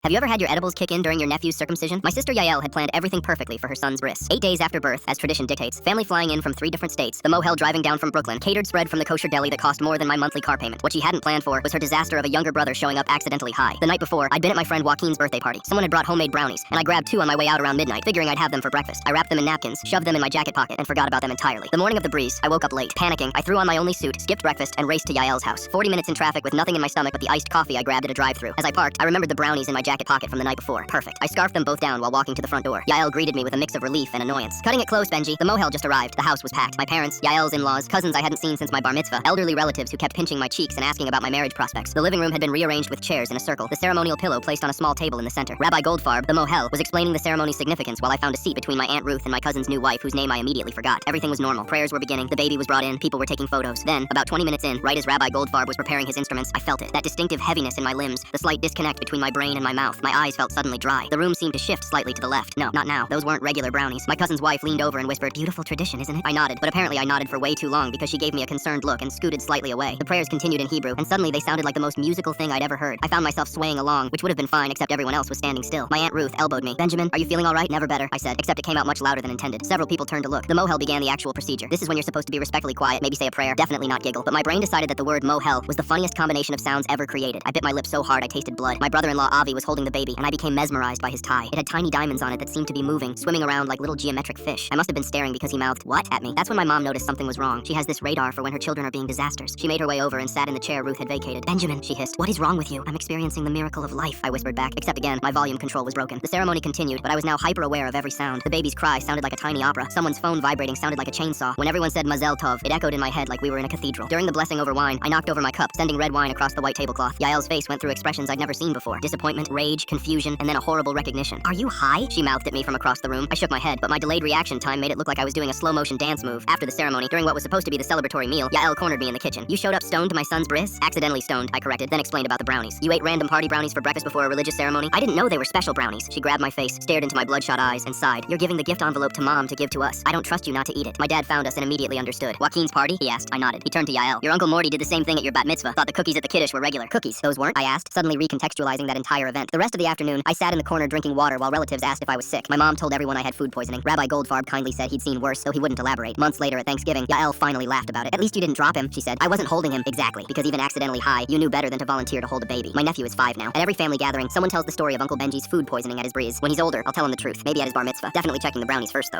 Have you ever had your edibles kick in during your nephew's circumcision? My sister Yael had planned everything perfectly for her son's bris. 8 days after birth, as tradition dictates, family flying in from 3 different states, the mohel driving down from Brooklyn, catered spread from the kosher deli that cost more than my monthly car payment. What she hadn't planned for was her disaster of a younger brother showing up accidentally high. The night before, I'd been at my friend Joaquin's birthday party. Someone had brought homemade brownies, and I grabbed 2 on my way out around midnight, figuring I'd have them for breakfast. I wrapped them in napkins, shoved them in my jacket pocket, and forgot about them entirely. The morning of the bris, I woke up late. Panicking, I threw on my only suit, skipped breakfast, and raced to Yael's house. 40 minutes in traffic with nothing in my stomach but the iced coffee I grabbed at a drive-thru. As I parked, I remembered the brownies in my jacket pocket from the night before. Perfect. I scarfed them both down while walking to the front door. Yael greeted me with a mix of relief and annoyance. Cutting it close, Benji. The mohel just arrived. The house was packed. My parents, Yael's in-laws, cousins I hadn't seen since my bar mitzvah, elderly relatives who kept pinching my cheeks and asking about my marriage prospects. The living room had been rearranged with chairs in a circle, the ceremonial pillow placed on a small table in the center. Rabbi Goldfarb, the mohel, was explaining the ceremony's significance while I found a seat between my Aunt Ruth and my cousin's new wife, whose name I immediately forgot. Everything was normal. Prayers were beginning, the baby was brought in, people were taking photos. Then, about 20 minutes in, right as Rabbi Goldfarb was preparing his instruments, I felt it. That distinctive heaviness in my limbs, the slight disconnect between my brain and my mouth. My eyes felt suddenly dry. The room seemed to shift slightly to the left. No, not now. Those weren't regular brownies. My cousin's wife leaned over and whispered, "Beautiful tradition, isn't it?" I nodded, but apparently I nodded for way too long because she gave me a concerned look and scooted slightly away. The prayers continued in Hebrew, and suddenly they sounded like the most musical thing I'd ever heard. I found myself swaying along, which would have been fine except everyone else was standing still. My Aunt Ruth elbowed me. "Benjamin, are you feeling all right?" "Never better," I said, except it came out much louder than intended. Several people turned to look. The mohel began the actual procedure. This is when you're supposed to be respectfully quiet, maybe say a prayer, definitely not giggle. But my brain decided that the word mohel was the funniest combination of sounds ever created. I bit my lip so hard I tasted blood. My brother-in-law Avi was holding the baby, and I became mesmerized by his tie. It had tiny diamonds on it that seemed to be moving, swimming around like little geometric fish. I must have been staring because he mouthed, "What?" at me. That's when my mom noticed something was wrong. She has this radar for when her children are being disasters. She made her way over and sat in the chair Ruth had vacated. "Benjamin," she hissed, "what is wrong with you?" "I'm experiencing the miracle of life," I whispered back, except again, my volume control was broken. The ceremony continued, but I was now hyper-aware of every sound. The baby's cry sounded like a tiny opera. Someone's phone vibrating sounded like a chainsaw. When everyone said Mazel Tov, it echoed in my head like we were in a cathedral. During the blessing over wine, I knocked over my cup, sending red wine across the white tablecloth. Yael's face went through expressions I'd never seen before. Disappointment, rage, confusion, and then a horrible recognition. "Are you high?" she mouthed at me from across the room. I shook my head, but my delayed reaction time made it look like I was doing a slow-motion dance move. After the ceremony, during what was supposed to be the celebratory meal, Yael cornered me in the kitchen. "You showed up stoned to my son's bris?" "Accidentally stoned," I corrected, then explained about the brownies. "You ate random party brownies for breakfast before a religious ceremony?" "I didn't know they were special brownies." She grabbed my face, stared into my bloodshot eyes, and sighed. "You're giving the gift envelope to Mom to give to us. I don't trust you not to eat it." My dad found us and immediately understood. "Joaquin's party?" he asked. I nodded. He turned to Yael. "Your Uncle Morty did the same thing at your bat mitzvah. Thought the cookies at the kiddush were regular." "Cookies? Those weren't?" I asked, suddenly recontextualizing that entire event. The rest of the afternoon, I sat in the corner drinking water while relatives asked if I was sick. My mom told everyone I had food poisoning. Rabbi Goldfarb kindly said he'd seen worse, though he wouldn't elaborate. Months later at Thanksgiving, Yael finally laughed about it. "At least you didn't drop him," she said. "I wasn't holding him." "Exactly, because even accidentally high, you knew better than to volunteer to hold a baby. My nephew is 5 now. At every family gathering, someone tells the story of Uncle Benji's food poisoning at his bris. When he's older, I'll tell him the truth. Maybe at his bar mitzvah. Definitely checking the brownies first, though.